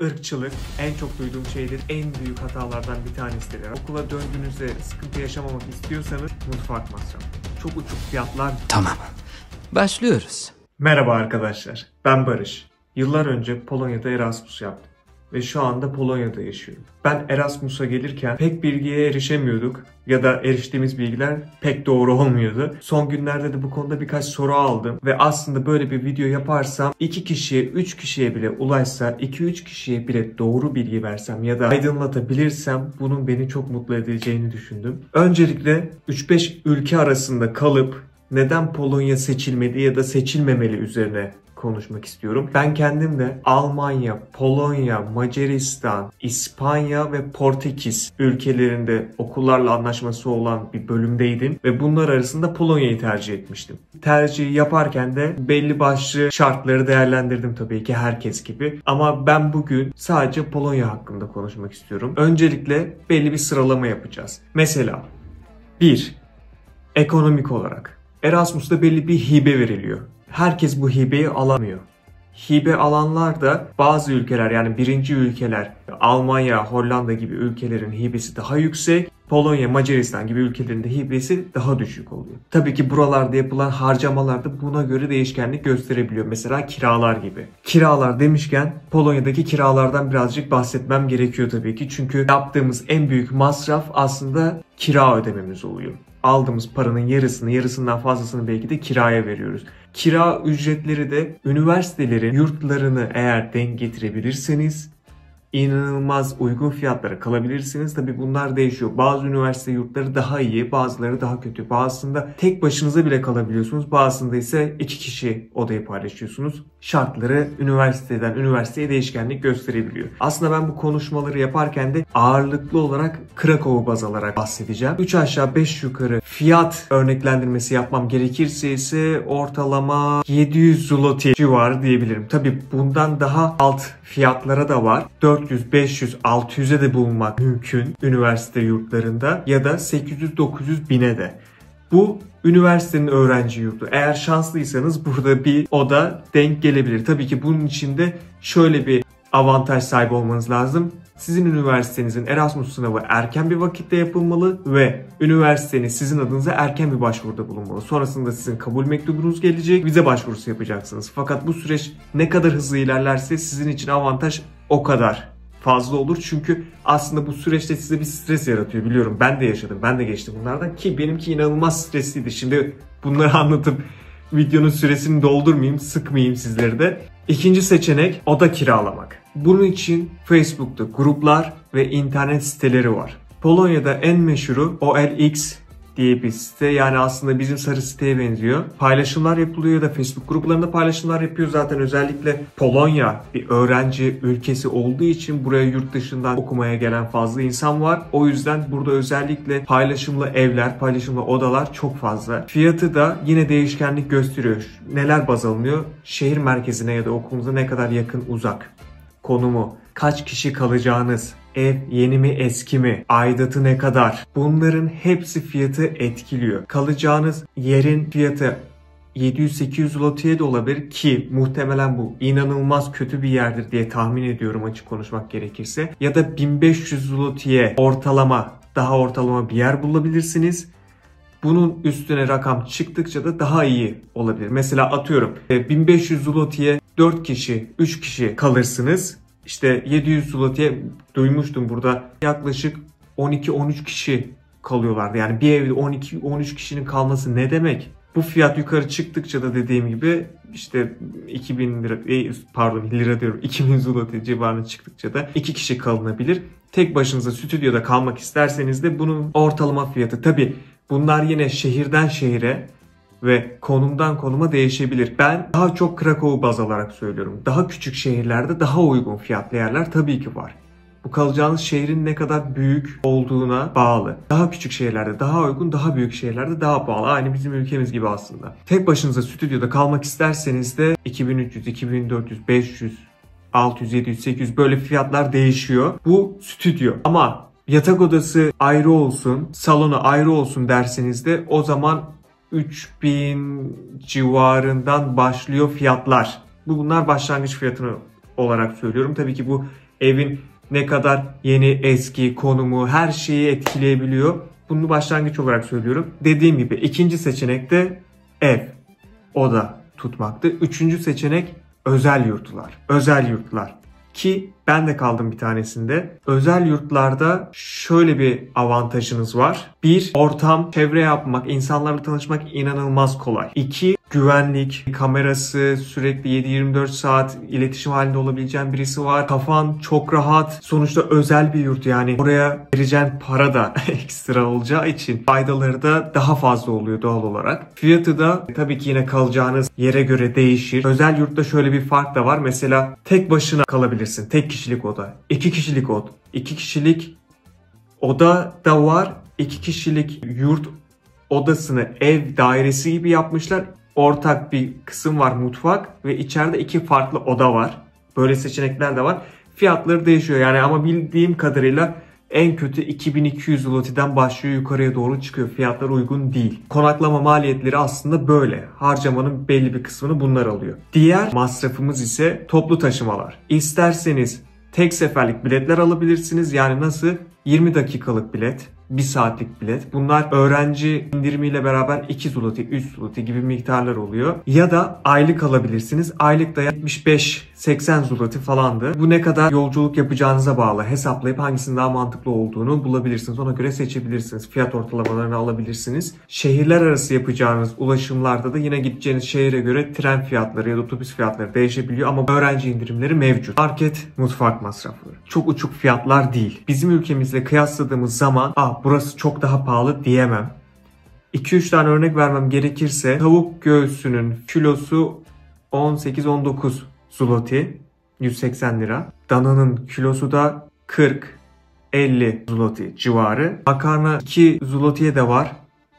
Irkçılık en çok duyduğum şeydir. En büyük hatalardan bir tanesidir. Okula döndüğünüzde sıkıntı yaşamamak istiyorsanız mutfak masrafı. Çok uçuk fiyatlar. Tamam. Başlıyoruz. Merhaba arkadaşlar. Ben Barış. Yıllar önce Polonya'da Erasmus yaptım. Ve şu anda Polonya'da yaşıyorum. Ben Erasmus'a gelirken pek bilgiye erişemiyorduk. Ya da eriştiğimiz bilgiler pek doğru olmuyordu. Son günlerde de bu konuda birkaç soru aldım. Ve aslında böyle bir video yaparsam 2 kişiye, 3 kişiye bile ulaşsa, 2-3 kişiye bile doğru bilgi versem ya da aydınlatabilirsem bunun beni çok mutlu edeceğini düşündüm. Öncelikle 3-5 ülke arasında kalıp neden Polonya seçilmedi ya da seçilmemeli üzerine konuşmak istiyorum. Ben kendim de Almanya, Polonya, Macaristan, İspanya ve Portekiz ülkelerinde okullarla anlaşması olan bir bölümdeydim ve bunlar arasında Polonya'yı tercih etmiştim. Tercihi yaparken de belli başlı şartları değerlendirdim tabii ki herkes gibi. Ama ben bugün sadece Polonya hakkında konuşmak istiyorum. Öncelikle belli bir sıralama yapacağız. Mesela 1. Ekonomik olarak. Erasmus'ta belli bir hibe veriliyor. Herkes bu hibeyi alamıyor. Hibe alanlar da bazı ülkeler, yani birinci ülkeler, Almanya, Hollanda gibi ülkelerin hibesi daha yüksek. Polonya, Macaristan gibi ülkelerin de hibesi daha düşük oluyor. Tabii ki buralarda yapılan harcamalar da buna göre değişkenlik gösterebiliyor. Mesela kiralar gibi. Kiralar demişken Polonya'daki kiralardan birazcık bahsetmem gerekiyor tabii ki. Çünkü yaptığımız en büyük masraf aslında kira ödememiz oluyor. Aldığımız paranın yarısından fazlasını belki de kiraya veriyoruz. Kira ücretleri de üniversitelerin yurtlarını eğer denk getirebilirseniz inanılmaz uygun fiyatlara kalabilirsiniz. Tabi bunlar değişiyor. Bazı üniversite yurtları daha iyi, bazıları daha kötü. Bazısında tek başınıza bile kalabiliyorsunuz. Bazısında ise 2 kişi odayı paylaşıyorsunuz. Şartları üniversiteden üniversiteye değişkenlik gösterebiliyor. Aslında ben bu konuşmaları yaparken de ağırlıklı olarak Krakow'u baz alarak bahsedeceğim. 3 aşağı 5 yukarı fiyat örneklendirmesi yapmam gerekirse ise ortalama 700 zloty civarı diyebilirim. Tabi bundan daha alt fiyatlara da var. 400, 500, 600'e de bulunmak mümkün üniversite yurtlarında ya da 800, 900 bine de. Bu üniversitenin öğrenci yurdu. Eğer şanslıysanız burada bir oda denk gelebilir. Tabii ki bunun için de şöyle bir avantaj sahibi olmanız lazım. Sizin üniversitenizin Erasmus sınavı erken bir vakitte yapılmalı ve üniversiteniz sizin adınıza erken bir başvuruda bulunmalı. Sonrasında sizin kabul mektubunuz gelecek, vize başvurusu yapacaksınız. Fakat bu süreç ne kadar hızlı ilerlerse sizin için avantaj o kadar fazla olur. Çünkü aslında bu süreçte size bir stres yaratıyor, biliyorum. Ben de yaşadım, ben de geçtim bunlardan ki benimki inanılmaz stresliydi. Şimdi bunları anlatıp videonun süresini doldurmayayım, sıkmayayım sizleri de. İkinci seçenek oda kiralamak. Bunun için Facebook'ta gruplar ve internet siteleri var. Polonya'da en meşhuru OLX diye bir site, yani aslında bizim sarı siteye benziyor. Paylaşımlar yapılıyor ya da Facebook gruplarında paylaşımlar yapıyor. Zaten özellikle Polonya bir öğrenci ülkesi olduğu için buraya yurt dışından okumaya gelen fazla insan var. O yüzden burada özellikle paylaşımlı evler, paylaşımlı odalar çok fazla. Fiyatı da yine değişkenlik gösteriyor. Neler baz alınıyor? Şehir merkezine ya da okulunuza ne kadar yakın, uzak, konumu, kaç kişi kalacağınız, ev yeni mi eski mi, aidatı ne kadar, bunların hepsi fiyatı etkiliyor. Kalacağınız yerin fiyatı 700-800 zloty'ye de olabilir ki muhtemelen bu inanılmaz kötü bir yerdir diye tahmin ediyorum, açık konuşmak gerekirse. Ya da 1500 zloty'ye daha ortalama bir yer bulabilirsiniz. Bunun üstüne rakam çıktıkça da daha iyi olabilir. Mesela atıyorum 1500 zloty'ye 4 kişi, 3 kişi kalırsınız. İşte 700 zloty'ye duymuştum burada yaklaşık 12-13 kişi kalıyorlardı. Yani bir evde 12-13 kişinin kalması ne demek? Bu fiyat yukarı çıktıkça da dediğim gibi işte 2000 lira, 2000 zloty civarına çıktıkça da 2 kişi kalınabilir. Tek başınıza stüdyoda kalmak isterseniz de bunun ortalama fiyatı, tabii bunlar yine şehirden şehire ve konumdan konuma değişebilir. Ben daha çok Krakow'u baz alarak söylüyorum. Daha küçük şehirlerde daha uygun fiyatlı yerler tabii ki var. Bu kalacağınız şehrin ne kadar büyük olduğuna bağlı. Daha küçük şehirlerde daha uygun, daha büyük şehirlerde daha pahalı. Aynı bizim ülkemiz gibi aslında. Tek başınıza stüdyoda kalmak isterseniz de 2300, 2400, 500, 600, 700, 800 böyle fiyatlar değişiyor. Bu stüdyo. Ama yatak odası ayrı olsun, salonu ayrı olsun derseniz de o zaman 3000 civarından başlıyor fiyatlar. Bunlar başlangıç fiyatını olarak söylüyorum. Tabii ki bu evin ne kadar yeni, eski, konumu, her şeyi etkileyebiliyor. Bunu başlangıç olarak söylüyorum. Dediğim gibi ikinci seçenek de ev, oda tutmaktı. Üçüncü seçenek özel yurtlar. Özel yurtlar. Ki ben de kaldım bir tanesinde. Özel yurtlarda şöyle bir avantajınız var. 1. Ortam, çevre yapmak, insanlarla tanışmak inanılmaz kolay. 2. Güvenlik, kamerası, sürekli 7-24 saat iletişim halinde olabileceğin birisi var. Kafan çok rahat. Sonuçta özel bir yurt, yani oraya vereceğin para da ekstra olacağı için faydaları da daha fazla oluyor doğal olarak. Fiyatı da tabii ki yine kalacağınız yere göre değişir. Özel yurtta şöyle bir fark da var. Mesela tek başına kalabilirsin. Tek kişilik oda. 2 kişilik oda. 2 kişilik oda da var. 2 kişilik yurt odasını ev dairesi gibi yapmışlar. Ortak bir kısım var, mutfak ve içeride 2 farklı oda var. Böyle seçenekler de var. Fiyatları değişiyor yani, ama bildiğim kadarıyla en kötü 2200 zloty'den başlıyor, yukarıya doğru çıkıyor. Fiyatlar uygun değil. Konaklama maliyetleri aslında böyle. Harcamanın belli bir kısmını bunlar alıyor. Diğer masrafımız ise toplu taşımalar. İsterseniz tek seferlik biletler alabilirsiniz. Yani nasıl? 20 dakikalık bilet, 1 saatlik bilet. Bunlar öğrenci indirimiyle beraber 2 zloty, 3 zloty gibi miktarlar oluyor. Ya da aylık alabilirsiniz. Aylık da 75-80 zloty falandı. Bu ne kadar yolculuk yapacağınıza bağlı. Hesaplayıp hangisinin daha mantıklı olduğunu bulabilirsiniz. Ona göre seçebilirsiniz. Fiyat ortalamalarını alabilirsiniz. Şehirler arası yapacağınız ulaşımlarda da yine gideceğiniz şehire göre tren fiyatları ya da otobüs fiyatları değişebiliyor. Ama öğrenci indirimleri mevcut. Market, mutfak masrafları. Çok uçuk fiyatlar değil. Bizim ülkemizle kıyasladığımız zaman burası çok daha pahalı diyemem. 2-3 tane örnek vermem gerekirse tavuk göğsünün kilosu 18-19 zloty, 180 lira. Dananın kilosu da 40-50 zloty civarı. Makarna 2 zloty'ye de var,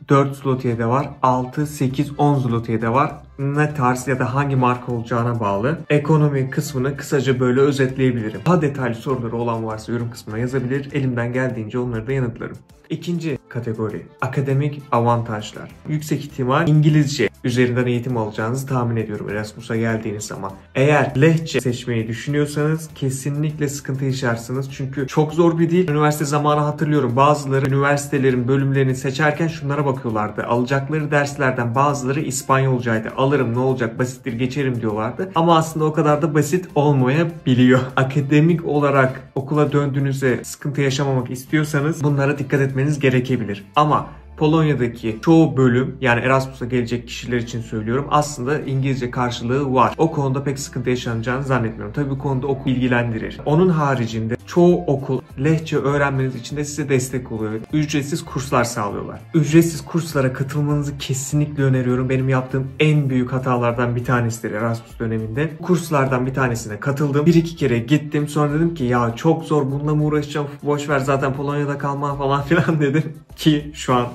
4 zloty'ye de var, 6, 8, 10 zloty'ye de var. Ne tarz ya da hangi marka olacağına bağlı. Ekonomi kısmını kısaca böyle özetleyebilirim. Daha detaylı soruları olan varsa yorum kısmına yazabilir. Elimden geldiğince onları da yanıtlarım. İkinci kategori, akademik avantajlar. Yüksek ihtimal İngilizce üzerinden eğitim alacağınızı tahmin ediyorum Erasmus'a geldiğiniz zaman. Eğer Lehçe seçmeyi düşünüyorsanız kesinlikle sıkıntı yaşarsınız. Çünkü çok zor bir dil. Üniversite zamanı hatırlıyorum. Bazıları üniversitelerin bölümlerini seçerken şunlara bakıyorlardı. Alacakları derslerden bazıları İspanyolcaydı. Alırım, ne olacak, basittir, geçerim diyorlardı. Ama aslında o kadar da basit olmayabiliyor. Akademik olarak okula döndüğünüzde sıkıntı yaşamamak istiyorsanız bunlara dikkat etmeniz gerekebilir. Ama Polonya'daki çoğu bölüm, yani Erasmus'a gelecek kişiler için söylüyorum, aslında İngilizce karşılığı var. O konuda pek sıkıntı yaşanacağını zannetmiyorum. Tabii bu konuda okul ilgilendirir. Onun haricinde çoğu okul Lehçe öğrenmeniz için de size destek oluyor. Ücretsiz kurslar sağlıyorlar. Ücretsiz kurslara katılmanızı kesinlikle öneriyorum. Benim yaptığım en büyük hatalardan bir tanesidir Erasmus döneminde. Kurslardan bir tanesine katıldım. 1-2 kere gittim. Sonra dedim ki ya çok zor, bununla mı uğraşacağım? Boş ver, zaten Polonya'da kalmam falan filan dedim. Ki şu an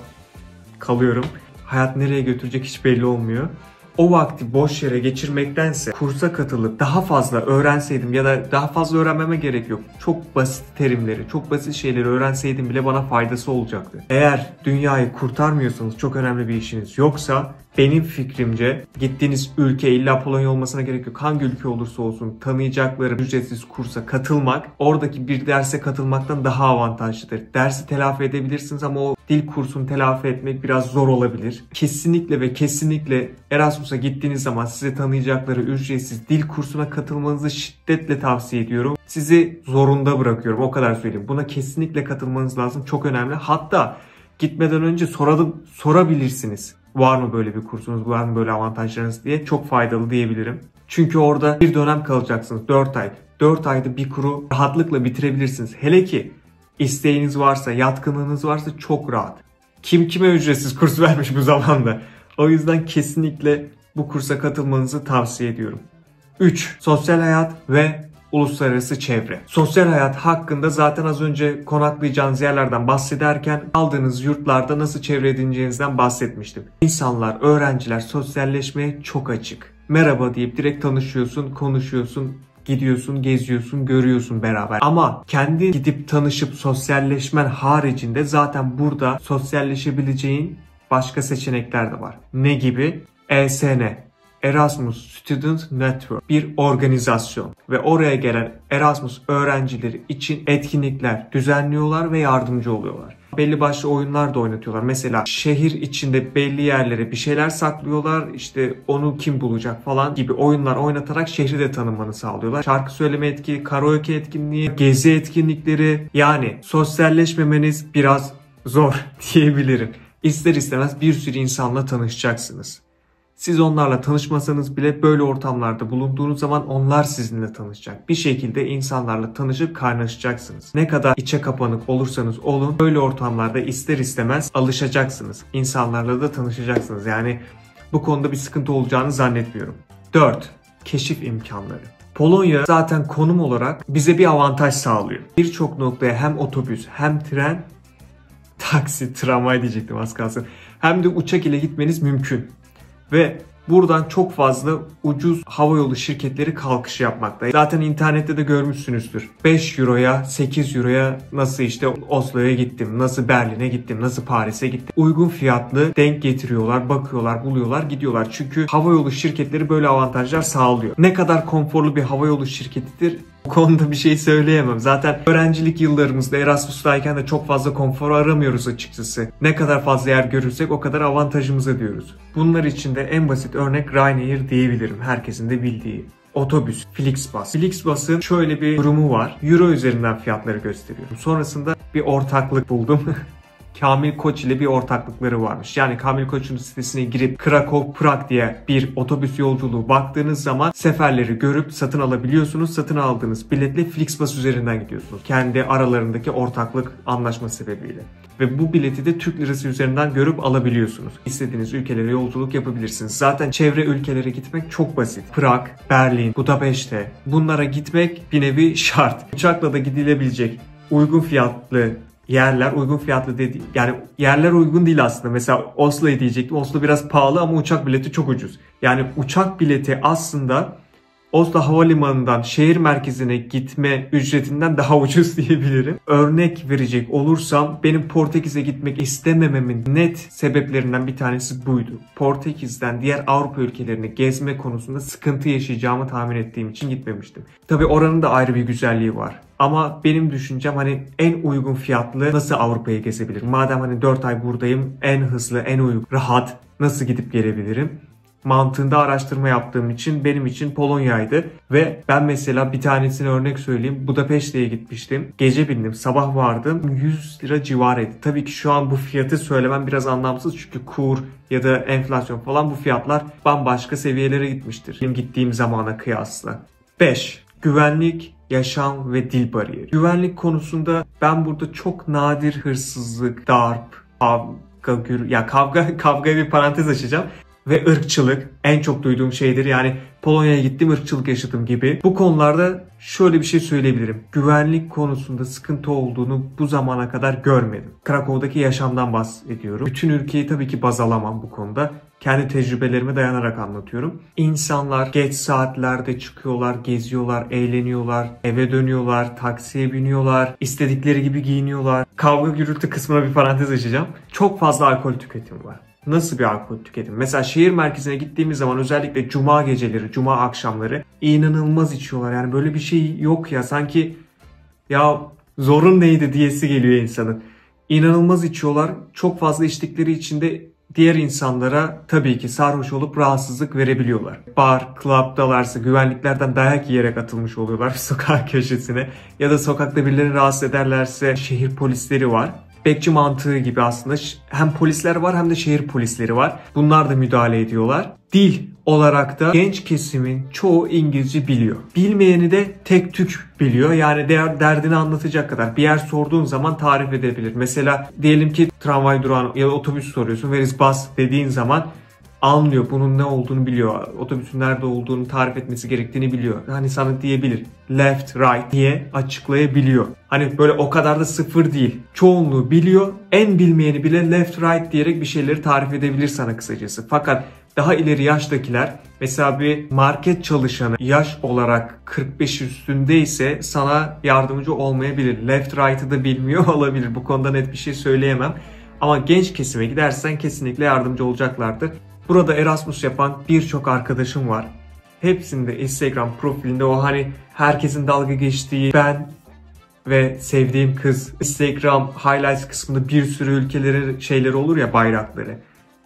kalıyorum. Hayat nereye götürecek hiç belli olmuyor. O vakti boş yere geçirmektense kursa katılıp daha fazla öğrenseydim ya da daha fazla öğrenmeme gerek yok. Çok basit terimleri, çok basit şeyleri öğrenseydim bile bana faydası olacaktı. Eğer dünyayı kurtarmıyorsanız, çok önemli bir işiniz yoksa, benim fikrimce gittiğiniz ülke illa Polonya olmasına gerek yok. Hangi ülke olursa olsun tanıyacakları ücretsiz kursa katılmak, oradaki bir derse katılmaktan daha avantajlıdır. Dersi telafi edebilirsiniz ama o dil kursunu telafi etmek biraz zor olabilir. Kesinlikle ve kesinlikle Erasmus'a gittiğiniz zaman size tanıyacakları ücretsiz dil kursuna katılmanızı şiddetle tavsiye ediyorum. Sizi zorunda bırakıyorum, o kadar söyleyeyim. Buna kesinlikle katılmanız lazım, çok önemli. Hatta gitmeden önce sorabilirsiniz. Var mı böyle bir kursunuz, var mı böyle avantajlarınız diye. Çok faydalı diyebilirim. Çünkü orada bir dönem kalacaksınız, 4 ay. 4 ayda bir kuru rahatlıkla bitirebilirsiniz. Hele ki isteğiniz varsa, yatkınlığınız varsa çok rahat. Kim kime ücretsiz kurs vermiş bu zamanda? O yüzden kesinlikle bu kursa katılmanızı tavsiye ediyorum. 3. Sosyal hayat ve uluslararası çevre. Sosyal hayat hakkında zaten az önce konaklayacağınız yerlerden bahsederken aldığınız yurtlarda nasıl çevre edineceğinizden bahsetmiştim. İnsanlar, öğrenciler sosyalleşmeye çok açık. Merhaba deyip direkt tanışıyorsun, konuşuyorsun, gidiyorsun, geziyorsun, görüyorsun beraber. Ama kendi gidip tanışıp sosyalleşmen haricinde zaten burada sosyalleşebileceğin başka seçenekler de var. Ne gibi? ESN. Erasmus Student Network bir organizasyon ve oraya gelen Erasmus öğrencileri için etkinlikler düzenliyorlar ve yardımcı oluyorlar. Belli başlı oyunlar da oynatıyorlar. Mesela şehir içinde belli yerlere bir şeyler saklıyorlar. İşte onu kim bulacak falan gibi oyunlar oynatarak şehri de tanımanı sağlıyorlar. Şarkı söyleme etkinliği, karaoke etkinliği, gezi etkinlikleri, yani sosyalleşmemeniz biraz zor diyebilirim. İster istemez bir sürü insanla tanışacaksınız. Siz onlarla tanışmasanız bile böyle ortamlarda bulunduğunuz zaman onlar sizinle tanışacak. Bir şekilde insanlarla tanışıp kaynaşacaksınız. Ne kadar içe kapanık olursanız olun böyle ortamlarda ister istemez alışacaksınız. İnsanlarla da tanışacaksınız. Yani bu konuda bir sıkıntı olacağını zannetmiyorum. 4. Keşif imkanları. Polonya zaten konum olarak bize bir avantaj sağlıyor. Birçok noktaya hem otobüs hem tren, taksi, tramvay diyecektim az kalsın, hem de uçak ile gitmeniz mümkün. Ve buradan çok fazla ucuz havayolu şirketleri kalkış yapmakta. Zaten internette de görmüşsünüzdür. 5 euroya, 8 euroya nasıl işte Oslo'ya gittim, nasıl Berlin'e gittim, nasıl Paris'e gittim. Uygun fiyatlı denk getiriyorlar, bakıyorlar, buluyorlar, gidiyorlar. Çünkü havayolu şirketleri böyle avantajlar sağlıyor. Ne kadar konforlu bir havayolu şirketidir, bu konuda bir şey söyleyemem. Zaten öğrencilik yıllarımızda Erasmus'tayken de çok fazla konfor aramıyoruz açıkçası. Ne kadar fazla yer görürsek o kadar avantajımıza diyoruz. Bunlar için de en basit örnek Ryanair diyebilirim. Herkesin de bildiği. Otobüs, Flixbus. Flixbus'ın şöyle bir durumu var. Euro üzerinden fiyatları gösteriyorum. Sonrasında bir ortaklık buldum. Kamil Koç ile bir ortaklıkları varmış. Yani Kamil Koç'un sitesine girip Krakow-Prag diye bir otobüs yolculuğu baktığınız zaman seferleri görüp satın alabiliyorsunuz. Satın aldığınız biletle Flixbus üzerinden gidiyorsunuz. Kendi aralarındaki ortaklık anlaşma sebebiyle. Ve bu bileti de Türk lirası üzerinden görüp alabiliyorsunuz. İstediğiniz ülkelere yolculuk yapabilirsiniz. Zaten çevre ülkelere gitmek çok basit. Prag, Berlin, Budapeşte, bunlara gitmek bir nevi şart. Uçakla da gidilebilecek uygun fiyatlı yerler, uygun fiyatlı dedi, yani yerler uygun değil aslında. Mesela Oslo'ya diyecektim. Oslo biraz pahalı ama uçak bileti çok ucuz. Yani uçak bileti aslında Oslo Havalimanı'ndan şehir merkezine gitme ücretinden daha ucuz diyebilirim. Örnek verecek olursam benim Portekiz'e gitmek istemememin net sebeplerinden bir tanesi buydu. Portekiz'den diğer Avrupa ülkelerini gezme konusunda sıkıntı yaşayacağımı tahmin ettiğim için gitmemiştim. Tabii oranın da ayrı bir güzelliği var. Ama benim düşüncem hani en uygun fiyatlı nasıl Avrupa'yı gezebilirim? Madem hani 4 ay buradayım, en hızlı, en uygun, rahat nasıl gidip gelebilirim? Mantığında araştırma yaptığım için benim için Polonya'ydı. Ve ben mesela bir tanesine örnek söyleyeyim. Budapeşte'ye gitmiştim. Gece bindim, sabah vardım. 100 lira civarıydı. Tabii ki şu an bu fiyatı söylemem biraz anlamsız. Çünkü kur ya da enflasyon falan, bu fiyatlar bambaşka seviyelere gitmiştir benim gittiğim zamana kıyasla. 5. Güvenlik, yaşam ve dil bariyeri. Güvenlik konusunda ben burada çok nadir hırsızlık, darp, kavga bir parantez açacağım. Ve ırkçılık en çok duyduğum şeydir. Yani Polonya'ya gittim, ırkçılık yaşadım gibi. Bu konularda şöyle bir şey söyleyebilirim. Güvenlik konusunda sıkıntı olduğunu bu zamana kadar görmedim. Krakow'daki yaşamdan bahsediyorum. Bütün ülkeyi tabii ki baz alamam bu konuda. Kendi tecrübelerime dayanarak anlatıyorum. İnsanlar geç saatlerde çıkıyorlar, geziyorlar, eğleniyorlar, eve dönüyorlar, taksiye biniyorlar, istedikleri gibi giyiniyorlar. Kavga gürültü kısmına bir parantez açacağım. Çok fazla alkol tüketimi var. Nasıl bir alkol tüketimi? Mesela şehir merkezine gittiğimiz zaman özellikle cuma geceleri, cuma akşamları inanılmaz içiyorlar. Yani böyle bir şey yok ya. Sanki ya zorun neydi diyesi geliyor insanın. İnanılmaz içiyorlar. Çok fazla içtikleri için de diğer insanlara tabii ki sarhoş olup rahatsızlık verebiliyorlar. Bar, club'dalarsa güvenliklerden dayak yiyerek atılmış oluyorlar sokak köşesine. Ya da sokakta birilerini rahatsız ederlerse şehir polisleri var. Bekçi mantığı gibi aslında hem polisler var hem de şehir polisleri var. Bunlar da müdahale ediyorlar. Dil olarak da genç kesimin çoğu İngilizce biliyor. Bilmeyeni de tek tük biliyor. Yani derdini anlatacak kadar. Bir yer sorduğun zaman tarif edebilir. Mesela diyelim ki tramvay durağına ya da otobüs soruyorsun. Where is bus dediğin zaman anlıyor. Bunun ne olduğunu biliyor. Otobüsün nerede olduğunu tarif etmesi gerektiğini biliyor. Hani sana diyebilir left, right diye açıklayabiliyor. Hani böyle o kadar da sıfır değil. Çoğunluğu biliyor. En bilmeyeni bile left, right diyerek bir şeyleri tarif edebilir sana kısacası. Fakat daha ileri yaştakiler, mesela bir market çalışanı yaş olarak 45 üstündeyse sana yardımcı olmayabilir. Left, right'ı da bilmiyor olabilir. Bu konuda net bir şey söyleyemem. Ama genç kesime gidersen kesinlikle yardımcı olacaklardır. Burada Erasmus yapan birçok arkadaşım var. Hepsinde Instagram profilinde o hani herkesin dalga geçtiği ben ve sevdiğim kız Instagram highlights kısmında bir sürü ülkelerin şeyleri olur ya, bayrakları.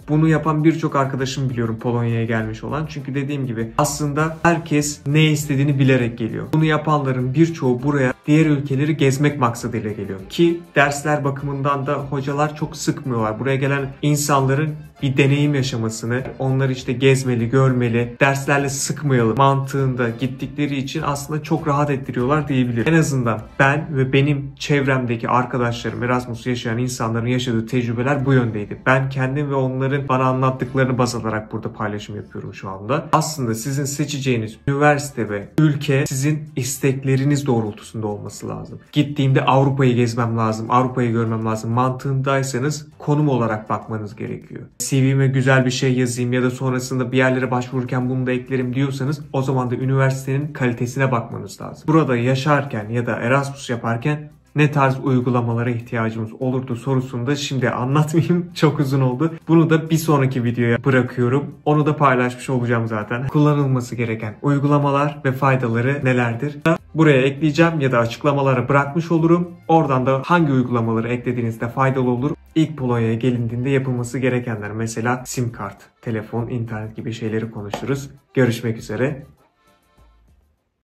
Bunu yapan birçok arkadaşım biliyorum Polonya'ya gelmiş olan. Çünkü dediğim gibi aslında herkes ne istediğini bilerek geliyor. Bunu yapanların birçoğu buraya diğer ülkeleri gezmek maksadıyla geliyor. Ki dersler bakımından da hocalar çok sıkmıyorlar. Buraya gelen insanların bir deneyim yaşamasını, onları işte gezmeli, görmeli, derslerle sıkmayalım mantığında gittikleri için aslında çok rahat ettiriyorlar diyebilirim. En azından ben ve benim çevremdeki arkadaşlarım, Erasmus yaşayan insanların yaşadığı tecrübeler bu yöndeydi. Ben kendim ve onların bana anlattıklarını baz alarak burada paylaşım yapıyorum şu anda. Aslında sizin seçeceğiniz üniversite ve ülke sizin istekleriniz doğrultusunda olması lazım. Gittiğimde Avrupa'yı gezmem lazım, Avrupa'yı görmem lazım mantığındaysanız konum olarak bakmanız gerekiyor. CV'me güzel bir şey yazayım ya da sonrasında bir yerlere başvururken bunu da eklerim diyorsanız o zaman da üniversitenin kalitesine bakmanız lazım. Burada yaşarken ya da Erasmus yaparken ne tarz uygulamalara ihtiyacımız olurdu sorusunu da şimdi anlatmayayım. Çok uzun oldu. Bunu da bir sonraki videoya bırakıyorum. Onu da paylaşmış olacağım zaten. Kullanılması gereken uygulamalar ve faydaları nelerdir? Buraya ekleyeceğim ya da açıklamalara bırakmış olurum. Oradan da hangi uygulamaları eklediğinizde faydalı olur? İlk Polonya'ya gelindiğinde yapılması gerekenler, mesela sim kart, telefon, internet gibi şeyleri konuşuruz. Görüşmek üzere.